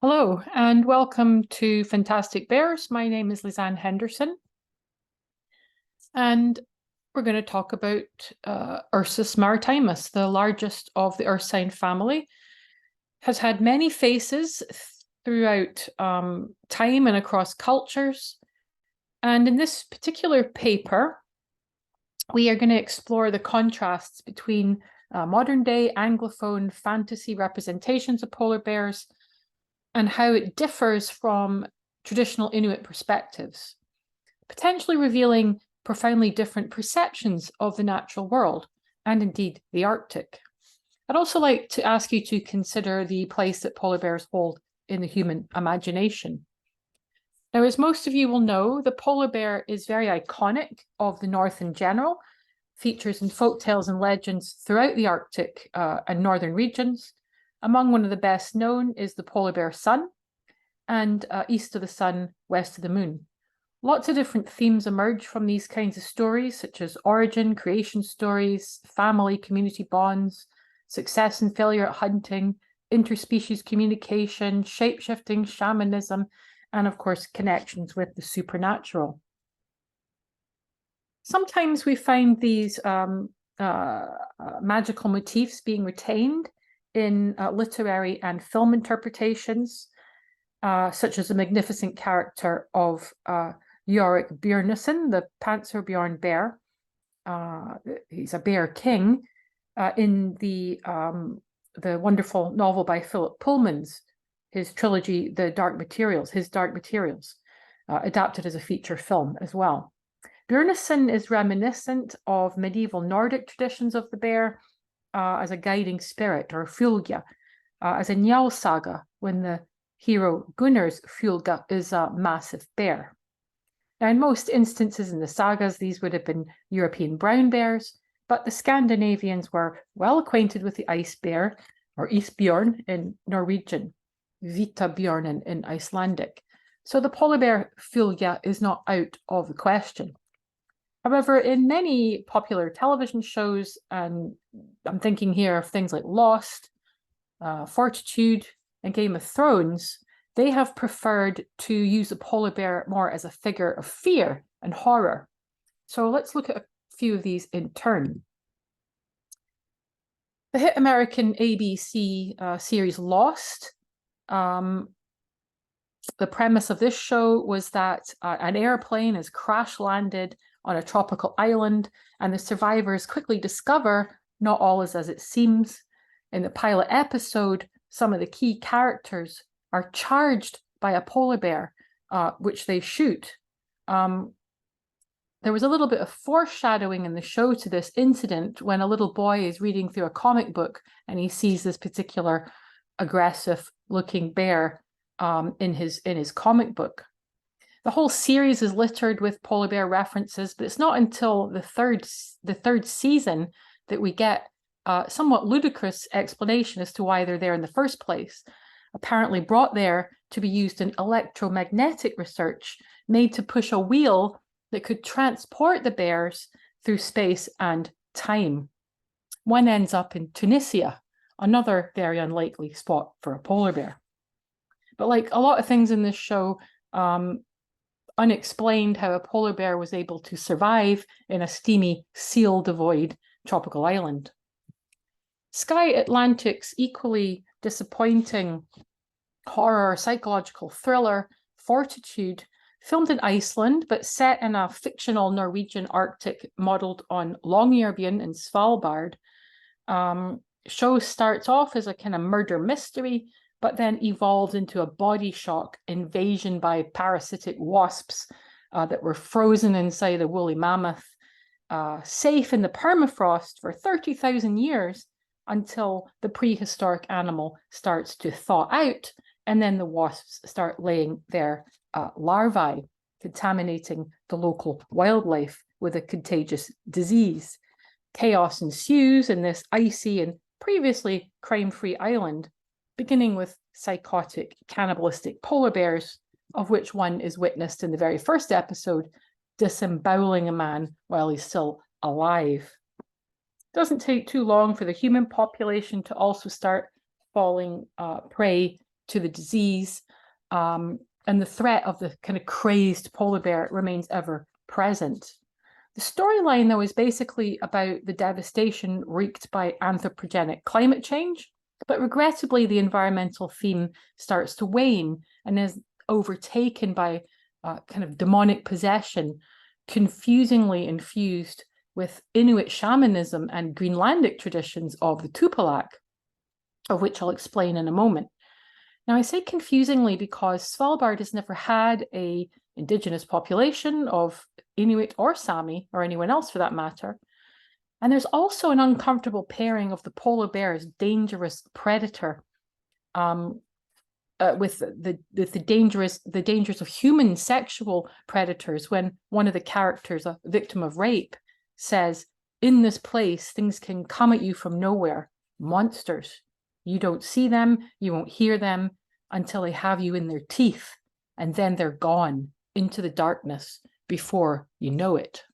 Hello and welcome to Fantastic Bears. My name is Lisanne Henderson and we're going to talk about Ursus maritimus, the largest of the ursine family. Has had many faces throughout time and across cultures. And in this particular paper, we are going to explore the contrasts between modern day Anglophone fantasy representations of polar bears and how it differs from traditional Inuit perspectives, potentially revealing profoundly different perceptions of the natural world and indeed the Arctic. I'd also like to ask you to consider the place that polar bears hold in the human imagination. Now, as most of you will know, the polar bear is very iconic of the North in general, features in folktales and legends throughout the Arctic and northern regions. Among one of the best known is the polar bear sun, and east of the sun, west of the moon. Lots of different themes emerge from these kinds of stories, such as origin, creation stories, family, community bonds, success and failure at hunting, interspecies communication, shape-shifting, shamanism, and of course, connections with the supernatural. Sometimes we find these magical motifs being retained in literary and film interpretations, such as the magnificent character of Yorick Bjornsson, the Panzerbjorn bear. He's a bear king in the wonderful novel by Philip Pullman's, his trilogy, his Dark Materials, adapted as a feature film as well. Bjornsson is reminiscent of medieval Nordic traditions of the bear, as a guiding spirit, or Fylgja, as a Njal saga, when the hero Gunnar's Fylgja is a massive bear. Now, in most instances in the sagas, these would have been European brown bears, but the Scandinavians were well acquainted with the ice bear, or isbjorn in Norwegian, vitabjornen in Icelandic. So the polar bear Fylgja is not out of the question. However, in many popular television shows, and I'm thinking here of things like Lost, Fortitude, and Game of Thrones, they have preferred to use the polar bear more as a figure of fear and horror. So let's look at a few of these in turn. The hit American ABC series Lost, the premise of this show was that an airplane is crash landed on a tropical island, and the survivors quickly discover not all is as it seems. In the pilot episode, some of the key characters are charged by a polar bear, which they shoot. There was a little bit of foreshadowing in the show to this incident when a little boy is reading through a comic book and he sees this particular aggressive-looking bear in his comic book. The whole series is littered with polar bear references, but it's not until the third season that we get a somewhat ludicrous explanation as to why they're there in the first place. Apparently brought there to be used in electromagnetic research made to push a wheel that could transport the bears through space and time. One ends up in Tunisia, another very unlikely spot for a polar bear. But like a lot of things in this show, unexplained how a polar bear was able to survive in a steamy, seal-devoid tropical island. Sky Atlantic's equally disappointing horror psychological thriller, Fortitude, filmed in Iceland, but set in a fictional Norwegian Arctic modeled on Longyearbyen and Svalbard. Show starts off as a kind of murder mystery, but then evolved into a body shock invasion by parasitic wasps that were frozen inside a woolly mammoth, safe in the permafrost for 30,000 years until the prehistoric animal starts to thaw out, and then the wasps start laying their larvae, contaminating the local wildlife with a contagious disease. Chaos ensues in this icy and previously crime-free island, beginning with psychotic, cannibalistic polar bears, of which one is witnessed in the very first episode, disemboweling a man while he's still alive. It doesn't take too long for the human population to also start falling prey to the disease, and the threat of the kind of crazed polar bear remains ever present. The storyline, though, is basically about the devastation wreaked by anthropogenic climate change, but regrettably, the environmental theme starts to wane and is overtaken by kind of demonic possession, confusingly infused with Inuit shamanism and Greenlandic traditions of the Tupilak, of which I'll explain in a moment. Now, I say confusingly because Svalbard has never had an indigenous population of Inuit or Sami, or anyone else for that matter. And there's also an uncomfortable pairing of the polar bear as dangerous predator with the dangers of human sexual predators, when one of the characters, a victim of rape, says, "In this place, things can come at you from nowhere, monsters. You don't see them, you won't hear them until they have you in their teeth, and then they're gone into the darkness before you know it."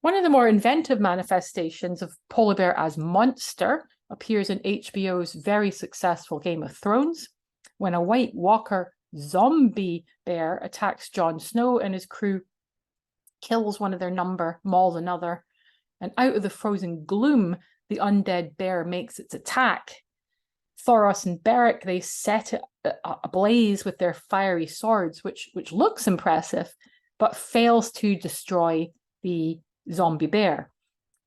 One of the more inventive manifestations of polar bear as monster appears in HBO's very successful Game of Thrones, when a White Walker zombie bear attacks Jon Snow and his crew, kills one of their number, mauls another, and out of the frozen gloom, the undead bear makes its attack. Thoros and Beric, they set it ablaze with their fiery swords, which looks impressive, but fails to destroy the zombie bear.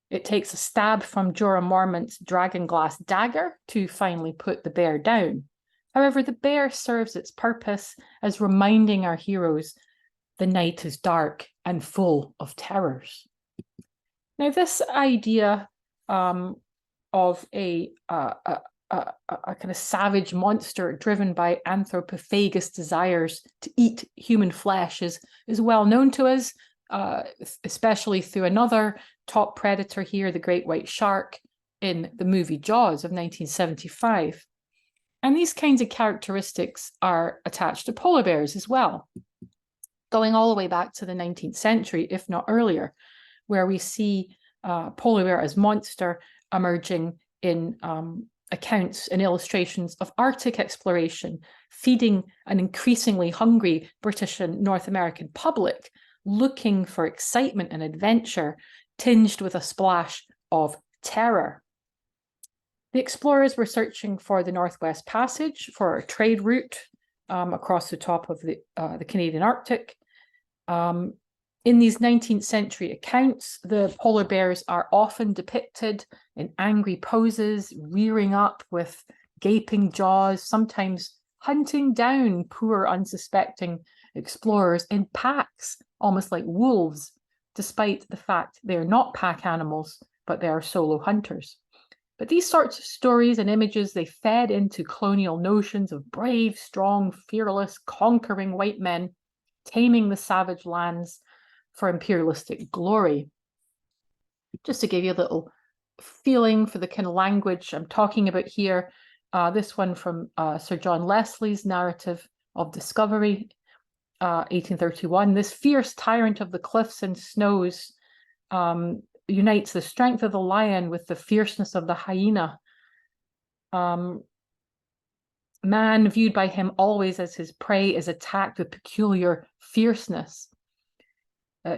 It takes a stab from Jorah Mormont's dragonglass dagger to finally put the bear down. However, the bear serves its purpose as reminding our heroes the night is dark and full of terrors. Now, this idea of a kind of savage monster driven by anthropophagous desires to eat human flesh is well known to us, especially through another top predator here, the great white shark, in the movie Jaws of 1975. And these kinds of characteristics are attached to polar bears as well, going all the way back to the 19th century, if not earlier, where we see polar bear as monster emerging in accounts and illustrations of Arctic exploration, feeding an increasingly hungry British and North American public looking for excitement and adventure, tinged with a splash of terror. The explorers were searching for the Northwest Passage for a trade route across the top of the Canadian Arctic. In these 19th century accounts, the polar bears are often depicted in angry poses, rearing up with gaping jaws, sometimes hunting down poor, unsuspecting explorers in packs, almost like wolves, despite the fact they are not pack animals, but they are solo hunters. But these sorts of stories and images, they fed into colonial notions of brave, strong, fearless, conquering white men, taming the savage lands for imperialistic glory. Just to give you a little feeling for the kind of language I'm talking about here, this one from Sir John Leslie's narrative of discovery, 1831. This fierce tyrant of the cliffs and snows unites the strength of the lion with the fierceness of the hyena. Man, viewed by him always as his prey, is attacked with peculiar fierceness.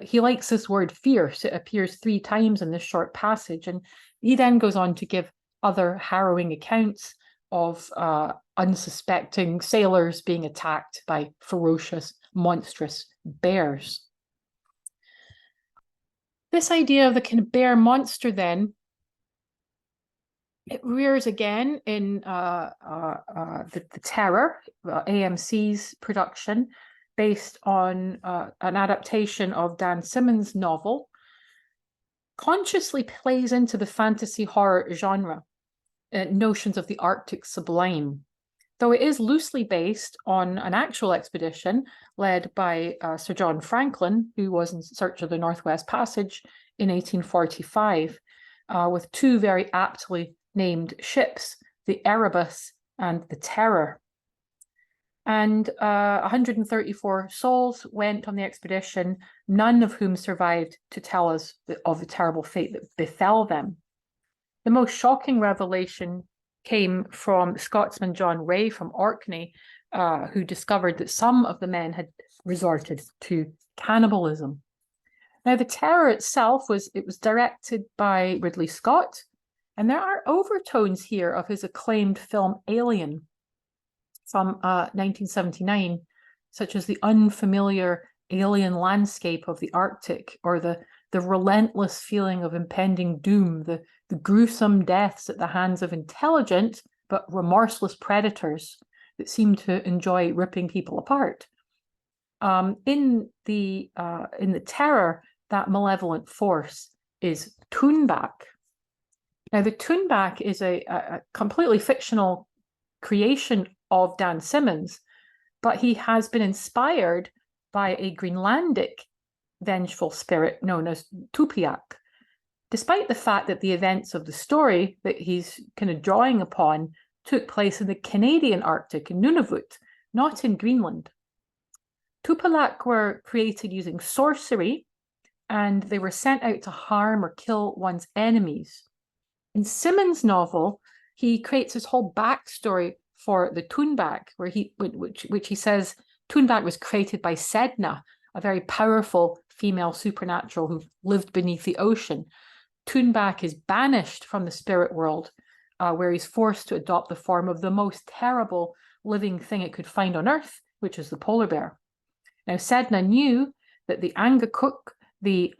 He likes this word fierce. It appears 3 times in this short passage, and he then goes on to give other harrowing accounts of unsuspecting sailors being attacked by ferocious, monstrous bears. This idea of the kind of bear monster then, it rears again in the Terror, AMC's production, based on an adaptation of Dan Simmons' novel, consciously plays into the fantasy horror genre, notions of the Arctic sublime, though it is loosely based on an actual expedition led by Sir John Franklin, who was in search of the Northwest Passage in 1845, with 2 very aptly named ships, the Erebus and the Terror. And 134 souls went on the expedition, none of whom survived to tell us of the terrible fate that befell them. The most shocking revelation came from Scotsman John Ray from Orkney, who discovered that some of the men had resorted to cannibalism. Now, The Terror itself was directed by Ridley Scott, and there are overtones here of his acclaimed film Alien from 1979, such as the unfamiliar alien landscape of the Arctic, or the relentless feeling of impending doom, the gruesome deaths at the hands of intelligent but remorseless predators that seem to enjoy ripping people apart. In the Terror, that malevolent force is Toonback. Now, the Toonback is a completely fictional creation of Dan Simmons, but he has been inspired by a Greenlandic vengeful spirit known as Tupiaq, despite the fact that the events of the story that he's kind of drawing upon took place in the Canadian Arctic, in Nunavut, not in Greenland. Tupiaq were created using sorcery, and they were sent out to harm or kill one's enemies. In Simmons' novel, he creates his whole backstory for the Toonback, which he says Toonback was created by Sedna, a very powerful female supernatural who lived beneath the ocean. Toonback is banished from the spirit world, where he's forced to adopt the form of the most terrible living thing it could find on Earth, which is the polar bear. Now, Sedna knew that the Angakuk, the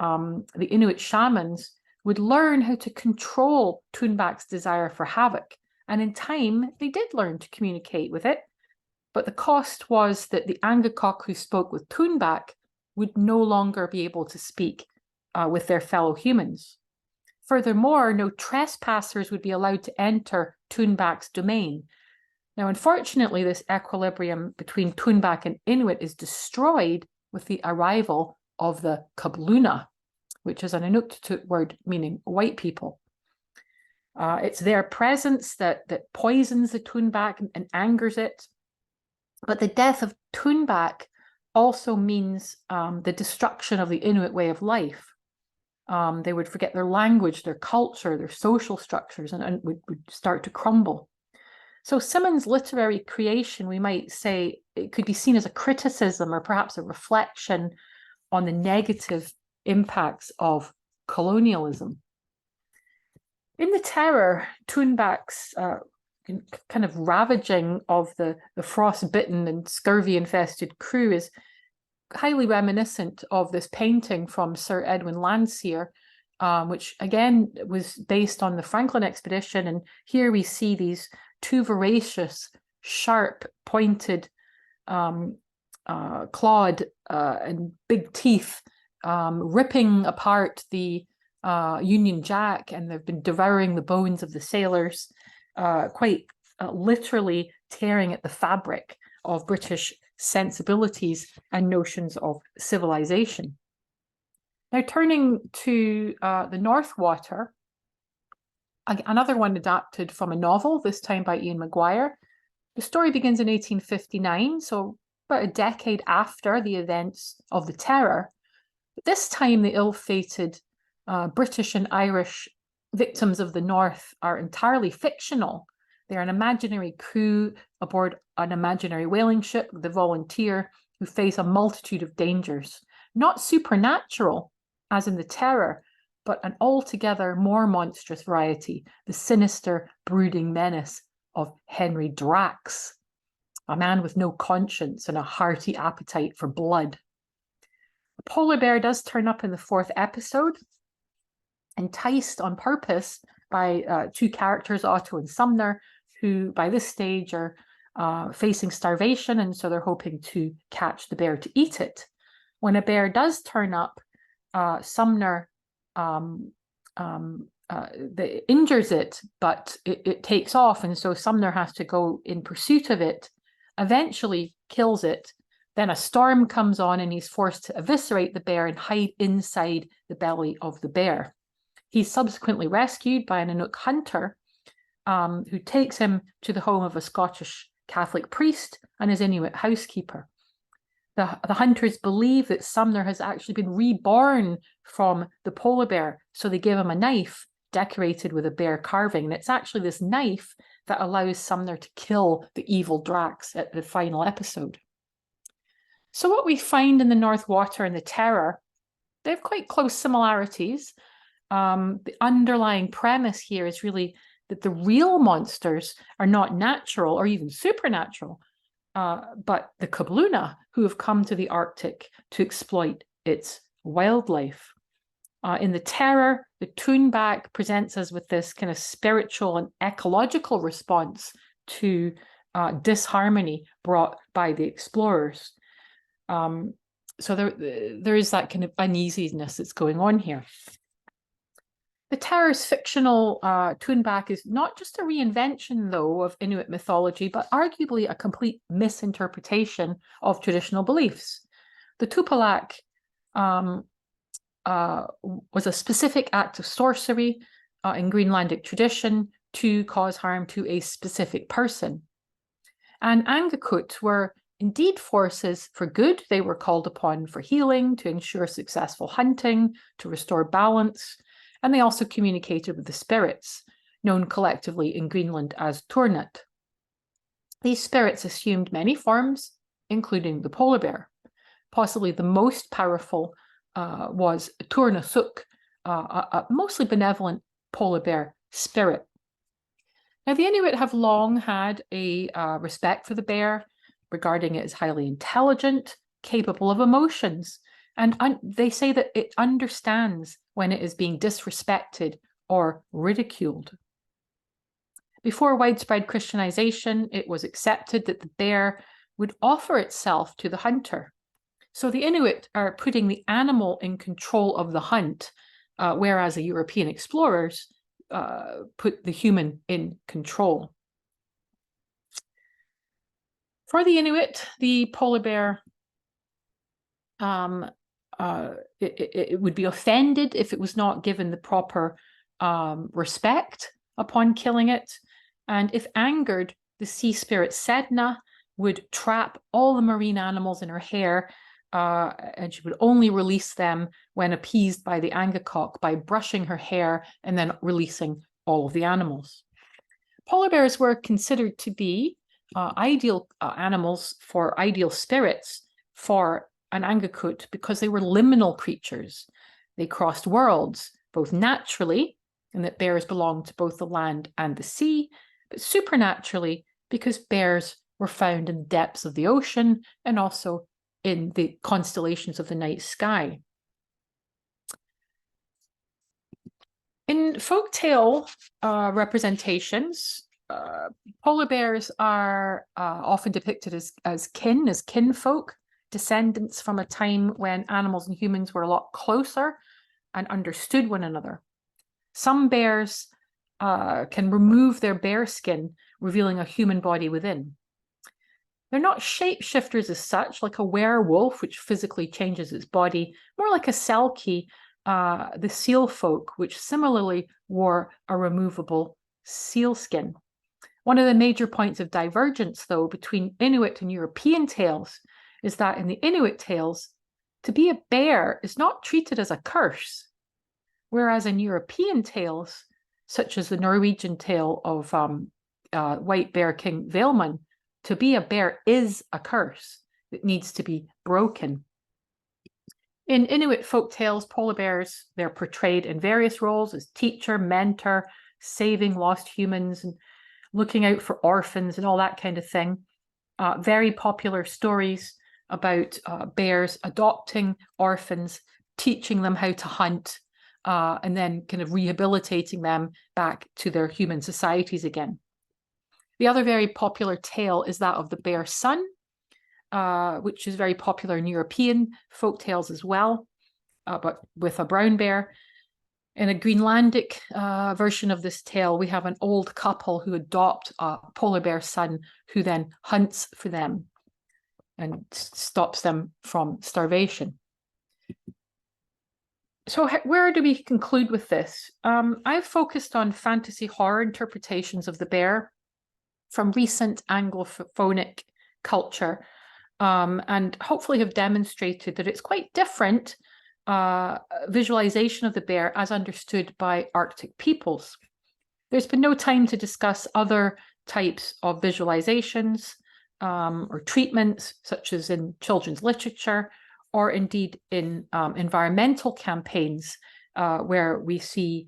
Inuit shamans, would learn how to control Toonback's desire for havoc. And in time, they did learn to communicate with it. But the cost was that the Angakok who spoke with Toonback would no longer be able to speak with their fellow humans. Furthermore, no trespassers would be allowed to enter Toonback's domain. Now, unfortunately, this equilibrium between Toonback and Inuit is destroyed with the arrival of the Kabluna, which is an Inuktitut word meaning white people. It's their presence that poisons the Toonback and angers it. But the death of Toonback also means the destruction of the Inuit way of life. They would forget their language, their culture, their social structures, and would start to crumble. So Simmons' literary creation, we might say, it could be seen as a criticism or perhaps a reflection on the negative impacts of colonialism. In The Terror, Toonback's kind of ravaging of the frostbitten and scurvy-infested crew is highly reminiscent of this painting from Sir Edwin Landseer, which again was based on the Franklin expedition. And here we see these two voracious, sharp, pointed, clawed and big teeth ripping apart the Union Jack, and they've been devouring the bones of the sailors, quite literally tearing at the fabric of British sensibilities and notions of civilization. Now, turning to the North Water, another one adapted from a novel, this time by Ian McGuire. The story begins in 1859, so about a decade after the events of the Terror. But this time, the ill-fated British and Irish victims of the North are entirely fictional. They're an imaginary crew aboard an imaginary whaling ship, the Volunteer, who face a multitude of dangers. Not supernatural, as in the Terror, but an altogether more monstrous variety, the sinister, brooding menace of Henry Drax, a man with no conscience and a hearty appetite for blood. The polar bear does turn up in the fourth episode, enticed on purpose by two characters, Otto and Sumner, who by this stage are facing starvation, and so they're hoping to catch the bear to eat it. When a bear does turn up, Sumner injures it, but it takes off, and so Sumner has to go in pursuit of it, eventually kills it. Then a storm comes on and he's forced to eviscerate the bear and hide inside the belly of the bear. He's subsequently rescued by an Inuk hunter who takes him to the home of a Scottish Catholic priest and his Inuit housekeeper. The hunters believe that Sumner has actually been reborn from the polar bear, so they give him a knife decorated with a bear carving. And it's actually this knife that allows Sumner to kill the evil Drax at the final episode. So what we find in the North Water and the Terror, they have quite close similarities. The underlying premise here is really that the real monsters are not natural or even supernatural, but the Kabluna who have come to the Arctic to exploit its wildlife. In the Terror, the Toonback presents us with this kind of spiritual and ecological response to disharmony brought by the explorers. So there is that kind of uneasiness that's going on here. The Terror's fictional Toonback is not just a reinvention, though, of Inuit mythology, but arguably a complete misinterpretation of traditional beliefs. The Tupalak was a specific act of sorcery in Greenlandic tradition to cause harm to a specific person. And Angakut were indeed forces for good. They were called upon for healing, to ensure successful hunting, to restore balance. And they also communicated with the spirits, known collectively in Greenland as Tornat. These spirits assumed many forms, including the polar bear. Possibly the most powerful was Tornasuk, a mostly benevolent polar bear spirit. Now, the Inuit have long had a respect for the bear, regarding it as highly intelligent, capable of emotions, and they say that it understands when it is being disrespected or ridiculed. Before widespread Christianization, it was accepted that the bear would offer itself to the hunter. So the Inuit are putting the animal in control of the hunt, whereas the European explorers put the human in control. For the Inuit, the polar bear, it would be offended if it was not given the proper respect upon killing it. And if angered, the sea spirit Sedna would trap all the marine animals in her hair, and she would only release them when appeased by the Angakok by brushing her hair and then releasing all of the animals. Polar bears were considered to be ideal animals for ideal spirits for an Angakut because they were liminal creatures. They crossed worlds, both naturally, in that bears belonged to both the land and the sea, but supernaturally because bears were found in the depths of the ocean and also in the constellations of the night sky. In folktale representations, polar bears are often depicted as kinfolk, descendants from a time when animals and humans were a lot closer and understood one another. Some bears can remove their bear skin, revealing a human body within. They're not shapeshifters as such, like a werewolf, which physically changes its body, more like a selkie, the seal folk, which similarly wore a removable seal skin. One of the major points of divergence, though, between Inuit and European tales is that in the Inuit tales, to be a bear is not treated as a curse, whereas in European tales, such as the Norwegian tale of White Bear King Vailman, to be a bear is a curse that needs to be broken. In Inuit folk tales, polar bears, they're portrayed in various roles as teacher, mentor, saving lost humans, and looking out for orphans and all that kind of thing. Very popular stories about bears adopting orphans, teaching them how to hunt, and then kind of rehabilitating them back to their human societies again. The other very popular tale is that of the bear son, which is very popular in European folk tales as well, but with a brown bear. In a Greenlandic version of this tale, we have an old couple who adopt a polar bear son who then hunts for them and stops them from starvation. So where do we conclude with this? I've focused on fantasy horror interpretations of the bear from recent Anglophonic culture, and hopefully have demonstrated that it's quite different visualization of the bear as understood by Arctic peoples. There's been no time to discuss other types of visualizations or treatments, such as in children's literature, or indeed in environmental campaigns, where we see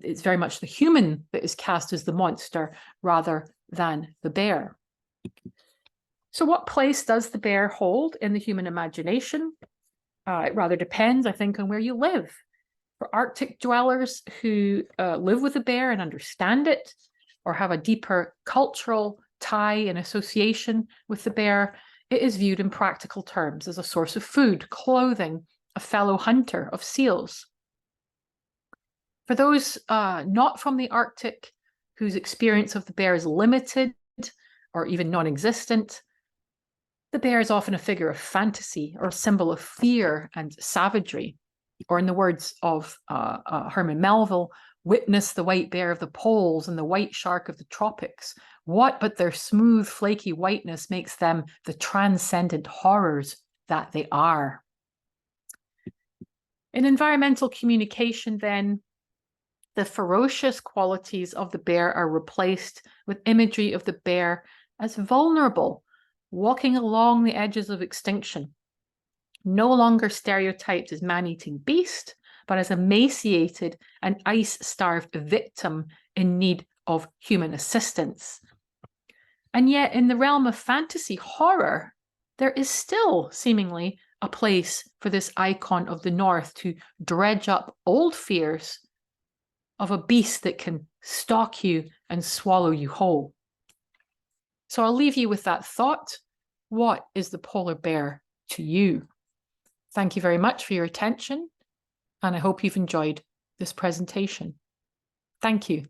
it's very much the human that is cast as the monster rather than the bear. So what place does the bear hold in the human imagination? It rather depends, I think, on where you live. For Arctic dwellers who live with the bear and understand it, or have a deeper cultural tie and association with the bear, it is viewed in practical terms as a source of food, clothing, a fellow hunter of seals. For those not from the Arctic, whose experience of the bear is limited or even non-existent, the bear is often a figure of fantasy or a symbol of fear and savagery. Or in the words of Herman Melville, witness the white bear of the poles and the white shark of the tropics. What but their smooth, flaky whiteness makes them the transcendent horrors that they are? In environmental communication, then, the ferocious qualities of the bear are replaced with imagery of the bear as vulnerable, walking along the edges of extinction, no longer stereotyped as man-eating beast, but as emaciated and ice-starved victim in need of human assistance. And yet, in the realm of fantasy horror, there is still seemingly a place for this icon of the North to dredge up old fears of a beast that can stalk you and swallow you whole. So I'll leave you with that thought. What is the polar bear to you? Thank you very much for your attention, and I hope you've enjoyed this presentation. Thank you.